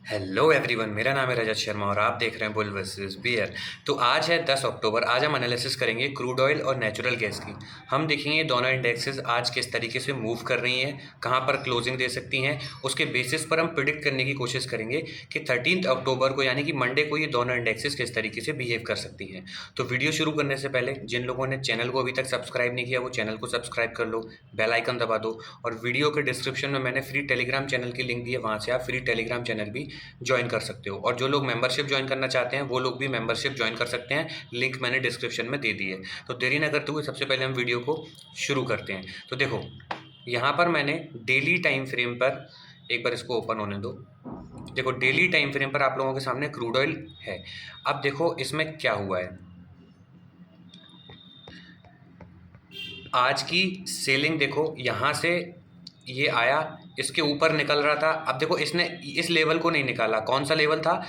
Hello everyone, मेरा नाम है रजत शर्मा और आप देख रहे हैं बुल वर्सेस बियर। तो आज है 10 अक्टूबर। आज हम एनालिसिस करेंगे क्रूड ऑयल और नेचुरल गैस की। हम देखेंगे दोनों इंडेक्सेस आज किस तरीके से मूव कर रही हैं, कहां पर क्लोजिंग दे सकती हैं। उसके बेसिस पर हम प्रिडिक्ट करने की कोशिश करेंगे कि 13 अक्टूबर को यानी कि मंडे को ये दोनों इंडेक्सेस किस तरीके से बिहेव कर सकती हैं। तो वीडियो शुरू करने से पहले जिन लोगों ने चैनल को अभी तक सब्सक्राइब नहीं किया वो चैनल को सब्सक्राइब कर लो, बेल आइकन दबा दो। और वीडियो के डिस्क्रिप्शन में मैंने फ्री टेलीग्राम चैनल की लिंक दी है, वहाँ से आप फ्री टेलीग्राम चैनल भी ज्वाइन कर सकते हो। और जो लोग मेंबरशिप ज्वाइन करना चाहते हैं वो लोग भी मेंबरशिप ज्वाइन कर सकते हैं, लिंक मैंने डिस्क्रिप्शन में दे दी है। तो देरी ना करते हुए सबसे पहले हम वीडियो को शुरू करते हैं। तो देखो, यहाँ पर मैंने डेली टाइम फ्रेम पर एक बार इसको ओपन होने दो। देखो, डेली टाइम फ्रेम पर आप लोगों के सामने क्रूड ऑयल है। अब देखो इसमें क्या हुआ है। आज की सेलिंग देखो, यहाँ से ये आया, इसके ऊपर निकल रहा था। अब देखो इसने इस लेवल को नहीं निकाला। कौन सा लेवल था?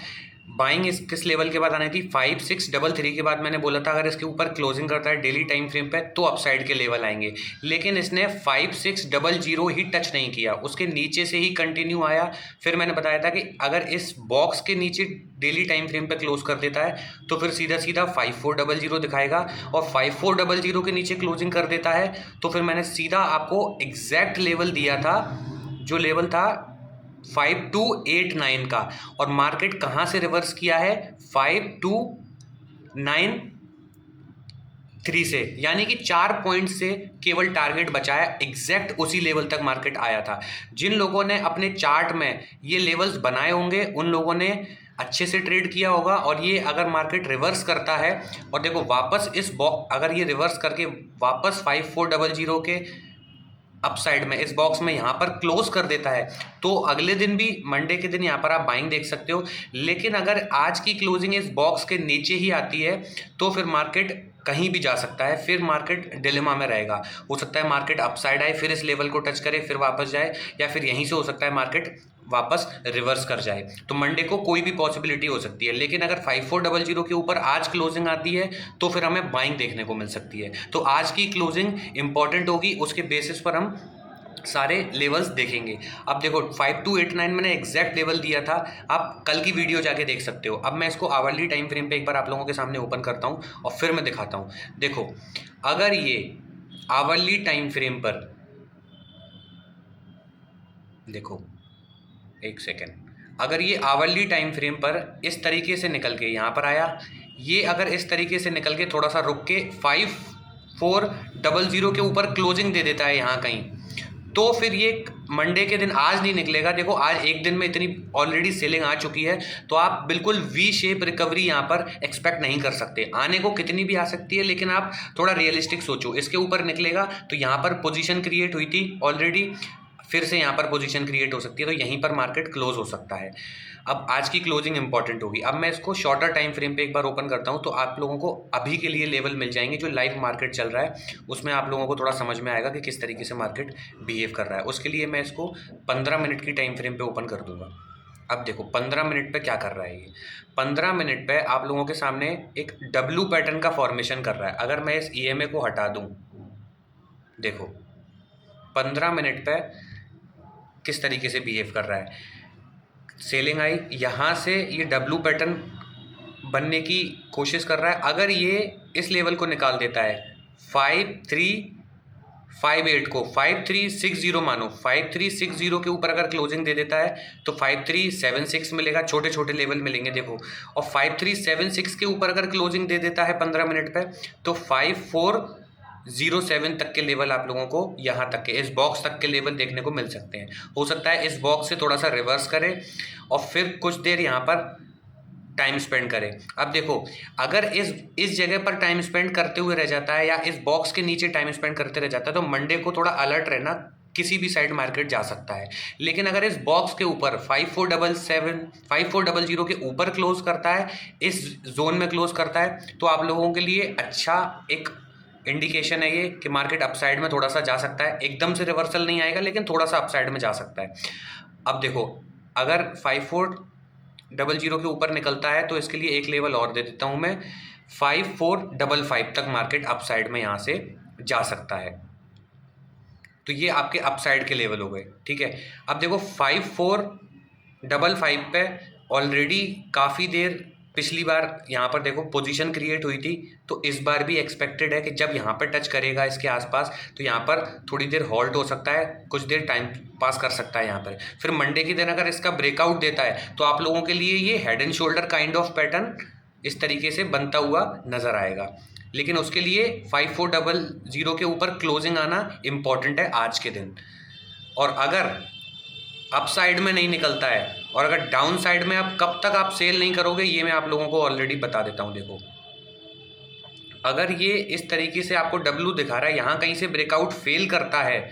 बाइंग इस किस लेवल के बाद आनी थी? 5633 के बाद मैंने बोला था अगर इसके ऊपर क्लोजिंग करता है डेली टाइम फ्रेम पे तो अपसाइड के लेवल आएंगे। लेकिन इसने 5600 ही टच नहीं किया, उसके नीचे से ही कंटिन्यू आया। फिर मैंने बताया था कि अगर इस बॉक्स के नीचे डेली टाइम फ्रेम पे क्लोज कर देता है तो फिर सीधा सीधा 5400 दिखाएगा। और 5400 के नीचे क्लोजिंग कर देता है तो फिर मैंने सीधा आपको एग्जैक्ट लेवल दिया था, जो लेवल था 5289 का। और मार्केट कहां से रिवर्स किया है? 5293 से, यानी कि 4 पॉइंट से केवल टारगेट बचाया। एग्जैक्ट उसी लेवल तक मार्केट आया था। जिन लोगों ने अपने चार्ट में ये लेवल्स बनाए होंगे उन लोगों ने अच्छे से ट्रेड किया होगा। और ये अगर मार्केट रिवर्स करता है और देखो वापस इस बॉक्स, अगर ये रिवर्स करके वापस 5400 के अपसाइड में इस बॉक्स में यहाँ पर क्लोज कर देता है तो अगले दिन भी, मंडे के दिन, यहाँ पर आप बाइंग देख सकते हो। लेकिन अगर आज की क्लोजिंग इस बॉक्स के नीचे ही आती है तो फिर मार्केट कहीं भी जा सकता है। फिर मार्केट डिलेमा में रहेगा। हो सकता है मार्केट अपसाइड आए, फिर इस लेवल को टच करे, फिर वापस जाए, या फिर यहीं से हो सकता है मार्केट वापस रिवर्स कर जाए। तो मंडे को कोई भी पॉसिबिलिटी हो सकती है। लेकिन अगर 5400 के ऊपर आज क्लोजिंग आती है तो फिर हमें बाइंग देखने को मिल सकती है। तो आज की क्लोजिंग इंपॉर्टेंट होगी, उसके बेसिस पर हम सारे लेवल्स देखेंगे। अब देखो 5289 मैंने एग्जैक्ट लेवल दिया था, आप कल की वीडियो जाके देख सकते हो। अब मैं इसको आवरली टाइम फ्रेम पे एक बार आप लोगों के सामने ओपन करता हूँ और फिर मैं दिखाता हूँ। देखो, अगर ये आवरली टाइम फ्रेम पर, देखो एक सेकेंड, अगर ये आवरली टाइम फ्रेम पर इस तरीके से निकल के यहाँ पर आया, ये अगर इस तरीके से निकल के थोड़ा सा रुक के 5400 के ऊपर क्लोजिंग दे देता है यहाँ कहीं, तो फिर ये मंडे के दिन आज नहीं निकलेगा। देखो आज एक दिन में इतनी ऑलरेडी सेलिंग आ चुकी है तो आप बिल्कुल वी शेप रिकवरी यहाँ पर एक्सपेक्ट नहीं कर सकते। आने को कितनी भी आ सकती है, लेकिन आप थोड़ा रियलिस्टिक सोचो। इसके ऊपर निकलेगा तो यहाँ पर पोजीशन क्रिएट हुई थी ऑलरेडी, फिर से यहाँ पर पोजीशन क्रिएट हो सकती है, तो यहीं पर मार्केट क्लोज हो सकता है। अब आज की क्लोजिंग इंपॉर्टेंट होगी। अब मैं इसको शॉर्टर टाइम फ्रेम पे एक बार ओपन करता हूँ तो आप लोगों को अभी के लिए लेवल मिल जाएंगे। जो लाइव मार्केट चल रहा है उसमें आप लोगों को थोड़ा समझ में आएगा कि किस तरीके से मार्केट बिहेव कर रहा है। उसके लिए मैं इसको 15 मिनट की टाइम फ्रेम पे ओपन कर दूंगा। अब देखो 15 मिनट पे क्या कर रहा है ये। 15 मिनट पे आप लोगों के सामने एक डब्ल्यू पैटर्न का फॉर्मेशन कर रहा है। अगर मैं इस ईएमए को हटा दूं, देखो 15 मिनट पे किस तरीके से बिहेव कर रहा है। सेलिंग आई, यहाँ से ये डब्ल्यू पैटर्न बनने की कोशिश कर रहा है। अगर ये इस लेवल को निकाल देता है 5358 को 5360 मानो, 5360 के ऊपर अगर क्लोजिंग दे देता है तो 5376 मिलेगा, छोटे छोटे लेवल मिलेंगे देखो। और 5376 के ऊपर अगर क्लोजिंग दे देता है 15 मिनट पे तो 5407 तक के लेवल आप लोगों को, यहाँ तक के इस बॉक्स तक के लेवल देखने को मिल सकते हैं। हो सकता है इस बॉक्स से थोड़ा सा रिवर्स करे और फिर कुछ देर यहाँ पर टाइम स्पेंड करें। अब देखो अगर इस जगह पर टाइम स्पेंड करते हुए रह जाता है या इस बॉक्स के नीचे टाइम स्पेंड करते रह जाता है तो मंडे को थोड़ा अलर्ट रहना, किसी भी साइड मार्केट जा सकता है। लेकिन अगर इस बॉक्स के ऊपर 5400 के ऊपर क्लोज करता है, इस जोन में क्लोज करता है, तो आप लोगों के लिए अच्छा एक इंडिकेशन है ये कि मार्केट अपसाइड में थोड़ा सा जा सकता है। एकदम से रिवर्सल नहीं आएगा लेकिन थोड़ा सा अपसाइड में जा सकता है। अब देखो अगर 5400 के ऊपर निकलता है तो इसके लिए एक लेवल और दे देता हूं मैं, 5455 तक मार्केट अपसाइड में यहां से जा सकता है। तो ये आपके अपसाइड के लेवल हो गए, ठीक है। अब देखो डबल फाइव पे ऑलरेडी काफ़ी देर पिछली बार यहाँ पर देखो पोजीशन क्रिएट हुई थी, तो इस बार भी एक्सपेक्टेड है कि जब यहाँ पर टच करेगा इसके आसपास तो यहाँ पर थोड़ी देर हॉल्ट हो सकता है, कुछ देर टाइम पास कर सकता है यहाँ पर। फिर मंडे के दिन अगर इसका ब्रेकआउट देता है तो आप लोगों के लिए ये head and shoulder kind of pattern इस तरीके से बनता हुआ नज़र आएगा। लेकिन उसके लिए 5400 के ऊपर क्लोजिंग आना इम्पॉर्टेंट है आज के दिन। और अगर अप साइड में नहीं निकलता है और अगर डाउन साइड में आप कब तक आप सेल नहीं करोगे ये मैं आप लोगों को ऑलरेडी बता देता हूँ। देखो अगर ये इस तरीके से आपको डब्लू दिखा रहा है, यहाँ कहीं से ब्रेकआउट फेल करता है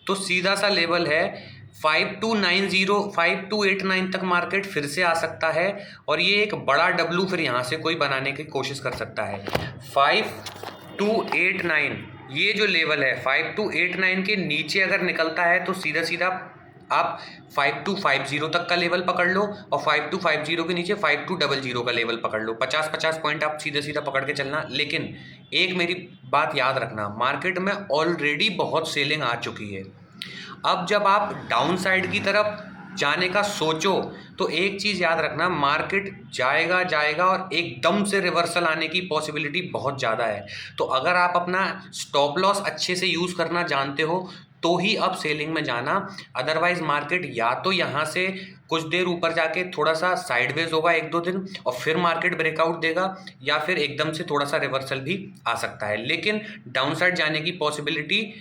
तो सीधा सा लेवल है 5290 5289 तक मार्केट फिर से आ सकता है और ये एक बड़ा डब्लू फिर यहाँ से कोई बनाने की कोशिश कर सकता है। 5289 ये जो लेवल है 5289 के नीचे अगर निकलता है तो सीधा सीधा आप 5250 तक का लेवल पकड़ लो और 5250 के नीचे 5200 का लेवल पकड़ लो। 50 पॉइंट आप सीधे सीधा पकड़ के चलना। लेकिन एक मेरी बात याद रखना, मार्केट में ऑलरेडी बहुत सेलिंग आ चुकी है। अब जब आप डाउन साइड की तरफ जाने का सोचो तो एक चीज़ याद रखना, मार्केट जाएगा जाएगा और एकदम से रिवर्सल आने की पॉसिबिलिटी बहुत ज़्यादा है। तो अगर आप अपना स्टॉप लॉस अच्छे से यूज़ करना जानते हो तो ही अब सेलिंग में जाना, अदरवाइज मार्केट या तो यहाँ से कुछ देर ऊपर जाके थोड़ा सा साइडवेज होगा 1-2 दिन और फिर मार्केट ब्रेकआउट देगा, या फिर एकदम से थोड़ा सा रिवर्सल भी आ सकता है। लेकिन डाउन साइड जाने की पॉसिबिलिटी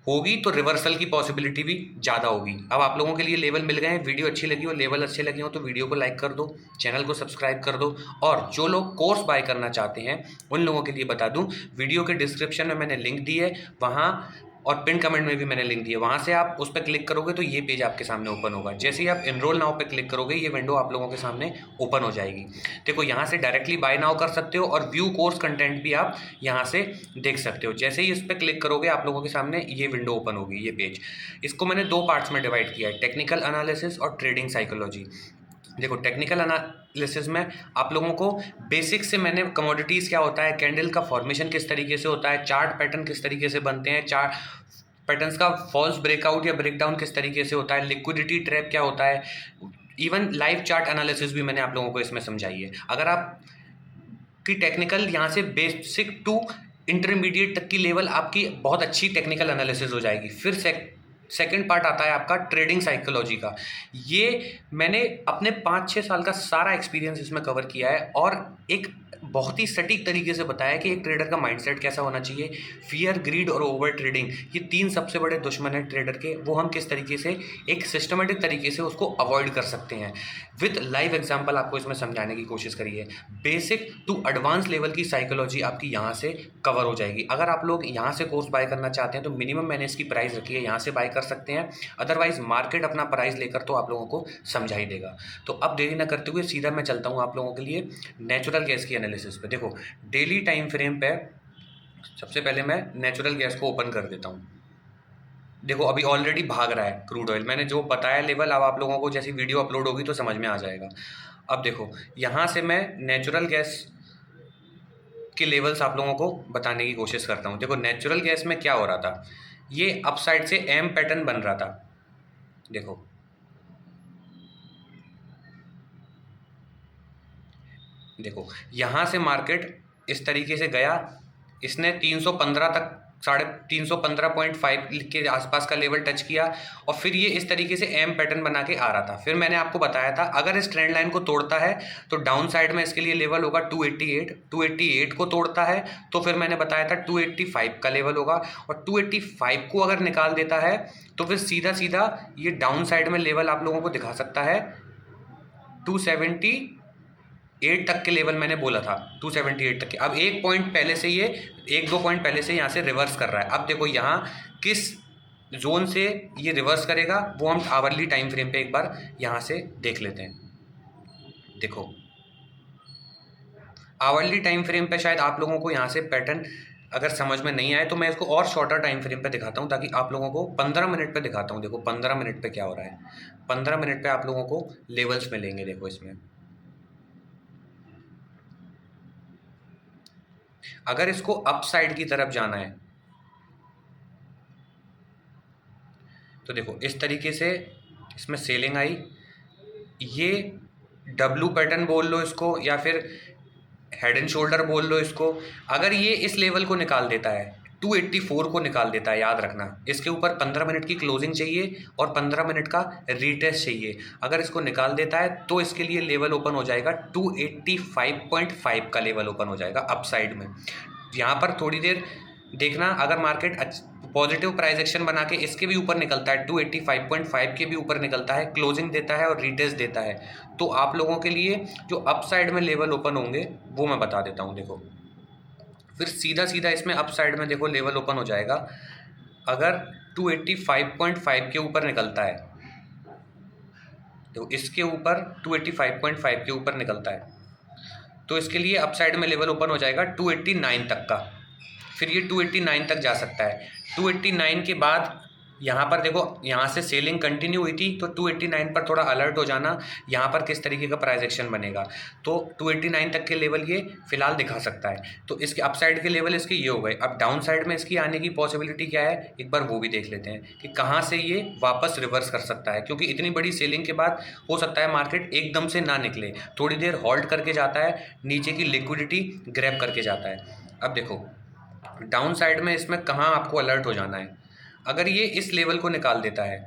होगी तो रिवर्सल की पॉसिबिलिटी भी ज़्यादा होगी। अब आप लोगों के लिए लेवल मिल गए हैं। वीडियो अच्छी लगी हो, लेवल अच्छे लगे हो तो वीडियो को लाइक कर दो, चैनल को सब्सक्राइब कर दो। और जो लोग कोर्स बाय करना चाहते हैं उन लोगों के लिए बता दूं, वीडियो के डिस्क्रिप्शन में मैंने लिंक दी है वहाँ, और पिन कमेंट में भी मैंने लिंक दी है, वहाँ से आप उस पर क्लिक करोगे तो ये पेज आपके सामने ओपन होगा। जैसे ही आप एनरोल नाउ पे क्लिक करोगे ये विंडो आप लोगों के सामने ओपन हो जाएगी। देखो यहाँ से डायरेक्टली बाय नाउ कर सकते हो और व्यू कोर्स कंटेंट भी आप यहाँ से देख सकते हो। जैसे ही इस पर क्लिक करोगे आप लोगों के सामने ये विंडो ओपन होगी, ये पेज। इसको मैंने 2 पार्ट्स में डिवाइड किया है, टेक्निकल एनालिसिस और ट्रेडिंग साइकोलॉजी। देखो टेक्निकल एनालिसिस में आप लोगों को बेसिक से मैंने कमोडिटीज़ क्या होता है, कैंडल का फॉर्मेशन किस तरीके से होता है, चार्ट पैटर्न किस तरीके से बनते हैं, चार्ट पैटर्न्स का फॉल्स ब्रेकआउट या ब्रेकडाउन किस तरीके से होता है, लिक्विडिटी ट्रैप क्या होता है, इवन लाइव चार्ट एनालिसिस भी मैंने आप लोगों को इसमें समझाई है। अगर आप की टेक्निकल यहाँ से बेसिक टू इंटरमीडिएट तक की लेवल आपकी बहुत अच्छी टेक्निकल एनालिसिस हो जाएगी। फिर सेकंड पार्ट आता है आपका ट्रेडिंग साइकोलॉजी का। ये मैंने अपने 5-6 साल का सारा एक्सपीरियंस इसमें कवर किया है और एक बहुत ही सटीक तरीके से बताया कि एक ट्रेडर का माइंडसेट कैसा होना चाहिए। फियर, ग्रीड और ओवर ट्रेडिंग, ये 3 सबसे बड़े दुश्मन हैं ट्रेडर के, वो हम किस तरीके से एक सिस्टमेटिक तरीके से उसको अवॉइड कर सकते हैं। विद लाइव एग्जांपल आपको इसमें समझाने की कोशिश करी है। बेसिक टू एडवांस लेवल की साइकोलॉजी आपकी यहाँ से कवर हो जाएगी। अगर आप लोग यहाँ से कोर्स बाय करना चाहते हैं तो मिनिमम मैंने इसकी प्राइस रखी है, यहाँ से बाय कर सकते हैं। अदरवाइज मार्केट अपना प्राइस लेकर तो आप लोगों को समझा ही देगा। तो अब देरी ना करते हुए सीधा मैं चलता हूँ आप लोगों के लिए नेचुरल गैस की एनालिसिस पे। देखो डेली टाइम फ्रेम पे सबसे पहले मैं नेचुरल गैस को ओपन कर देता हूँ। देखो अभी ऑलरेडी भाग रहा है क्रूड ऑयल, मैंने जो बताया लेवल, अब आप लोगों को जैसी वीडियो अपलोड होगी तो समझ में आ जाएगा। अब देखो यहाँ से मैं नेचुरल गैस के लेवल्स आप लोगों को बताने की कोशिश करता हूँ। देखो नेचुरल गैस में क्या हो रहा था, ये अपसाइड से एम पैटर्न बन रहा था। देखो देखो यहाँ से मार्केट इस तरीके से गया, इसने 315 तक 315.5 के आसपास का लेवल टच किया और फिर ये इस तरीके से एम पैटर्न बना के आ रहा था। फिर मैंने आपको बताया था अगर इस ट्रेंड लाइन को तोड़ता है तो डाउन साइड में इसके लिए लेवल होगा 288। 288 को तोड़ता है तो फिर मैंने बताया था 285 का लेवल होगा, और 285 को अगर निकाल देता है तो फिर सीधा सीधा ये डाउन साइड में लेवल आप लोगों को दिखा सकता है 278 तक के लेवल मैंने बोला था, 278 तक के। अब 1 पॉइंट पहले से ये 1-2 पॉइंट पहले से यहाँ से रिवर्स कर रहा है। अब देखो यहाँ किस जोन से ये रिवर्स करेगा वो हम आवरली टाइम फ्रेम पे एक बार यहाँ से देख लेते हैं। देखो आवरली टाइम फ्रेम पे शायद आप लोगों को यहाँ से पैटर्न अगर समझ में नहीं आए तो मैं इसको और शॉर्टर टाइम फ्रेम पे दिखाता हूँ ताकि आप लोगों को 15 मिनट पे दिखाता हूँ। देखो 15 मिनट पे क्या हो रहा है, 15 मिनट पे आप लोगों को लेवल्स मिलेंगे। देखो इसमें अगर इसको अप साइड की तरफ जाना है तो देखो इस तरीके से इसमें सेलिंग आई, ये डब्लू पैटर्न बोल लो इसको, या फिर हेड एंड शोल्डर बोल लो इसको। अगर ये इस लेवल को निकाल देता है, 284 को निकाल देता है, याद रखना इसके ऊपर 15 मिनट की क्लोजिंग चाहिए और 15 मिनट का रीटेस्ट चाहिए। अगर इसको निकाल देता है तो इसके लिए लेवल ओपन हो जाएगा 285.5 का लेवल ओपन हो जाएगा अपसाइड में। यहाँ पर थोड़ी देर देखना, अगर मार्केट पॉजिटिव प्राइस एक्शन बना के इसके भी ऊपर निकलता है, 285.5 के भी ऊपर निकलता है, क्लोजिंग देता है और रीटेस्ट देता है, तो आप लोगों के लिए जो अप साइड में लेवल ओपन होंगे वो मैं बता देता हूँ। देखो फिर सीधा सीधा इसमें अप साइड में देखो लेवल ओपन हो जाएगा। अगर 285.5 के ऊपर निकलता है, तो इसके ऊपर 285.5 के ऊपर निकलता है तो इसके लिए अप साइड में लेवल ओपन हो जाएगा 289 तक का। फिर ये 289 तक जा सकता है। 289 के बाद यहाँ पर देखो, यहाँ से सेलिंग कंटिन्यू हुई थी तो 289 पर थोड़ा अलर्ट हो जाना, यहाँ पर किस तरीके का प्राइस एक्शन बनेगा। तो 289 तक के लेवल ये फिलहाल दिखा सकता है। तो इसके अप साइड के लेवल इसके ये हो गए। अब डाउन साइड में इसकी आने की पॉसिबिलिटी क्या है, एक बार वो भी देख लेते हैं कि कहाँ से ये वापस रिवर्स कर सकता है, क्योंकि इतनी बड़ी सेलिंग के बाद हो सकता है मार्केट एकदम से ना निकले, थोड़ी देर होल्ड करके जाता है, नीचे की लिक्विडिटी ग्रैब करके जाता है। अब देखो डाउन साइड में इसमें कहाँ आपको अलर्ट हो जाना है। अगर ये इस लेवल को निकाल देता है,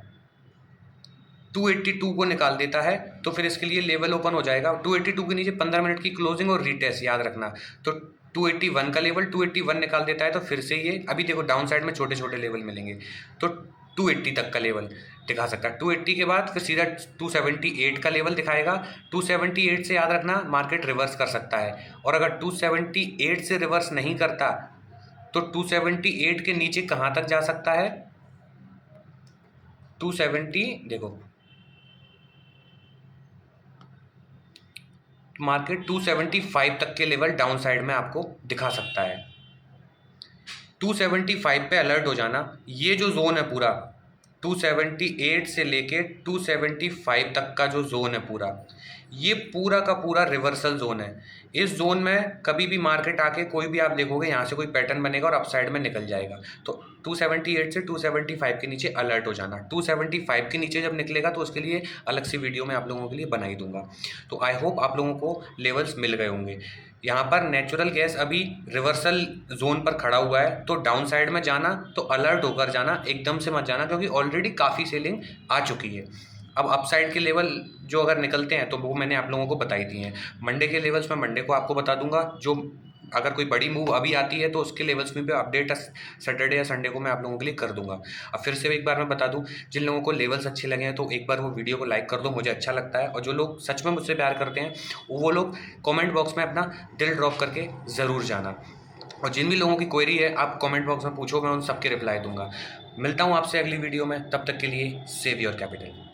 282 को निकाल देता है, तो फिर इसके लिए लेवल ओपन हो जाएगा 282 के नीचे 15 मिनट की क्लोजिंग और रीटेस्ट, याद रखना। तो 281 का लेवल 281 निकाल देता है तो फिर से ये, अभी देखो डाउन साइड में छोटे छोटे लेवल मिलेंगे, तो 280 तक का लेवल दिखा सकता है। 280 के बाद फिर सीधा 278 का लेवल दिखाएगा। 278 से याद रखना मार्केट रिवर्स कर सकता है, और अगर 278 से रिवर्स नहीं करता तो 278 के नीचे कहाँ तक जा सकता है, 270, देखो मार्केट 275 तक के लेवल डाउन साइड में आपको दिखा सकता है। 275 पे अलर्ट हो जाना। ये जो जोन है पूरा 278 से लेके 275 तक का जो जोन है पूरा, ये पूरा का पूरा रिवर्सल जोन है। इस जोन में कभी भी मार्केट आके कोई भी आप देखोगे यहाँ से कोई पैटर्न बनेगा और अपसाइड में निकल जाएगा। तो 278 से 275 के नीचे अलर्ट हो जाना। 275 के नीचे जब निकलेगा तो उसके लिए अलग सी वीडियो मैं आप लोगों के लिए बना ही दूंगा। तो आई होप आप लोगों को लेवल्स मिल गए होंगे। यहाँ पर नेचुरल गैस अभी रिवर्सल जोन पर खड़ा हुआ है, तो डाउन साइड में जाना तो अलर्ट होकर जाना, एकदम से मत जाना, क्योंकि ऑलरेडी काफ़ी सेलिंग आ चुकी है। अब अपसाइड के लेवल जो अगर निकलते हैं तो वो मैंने आप लोगों को बताई दी हैं। मंडे के लेवल्स मैं मंडे को आपको बता दूंगा। जो अगर कोई बड़ी मूव अभी आती है तो उसके लेवल्स में भी अपडेट सैटरडे या संडे को मैं आप लोगों के लिए कर दूंगा। अब फिर से एक बार मैं बता दूं, जिन लोगों को लेवल्स अच्छे लगे हैं तो एक बार वो वीडियो को लाइक कर दो, मुझे अच्छा लगता है। और जो लोग सच में मुझसे प्यार करते हैं वो लोग कॉमेंट बॉक्स में अपना दिल ड्रॉप करके ज़रूर जाना। और जिन भी लोगों की क्वेरी है आप कमेंट बॉक्स में पूछो, मैं उन सबके रिप्लाई दूंगा। मिलता हूँ आपसे अगली वीडियो में, तब तक के लिए सेव योर कैपिटल।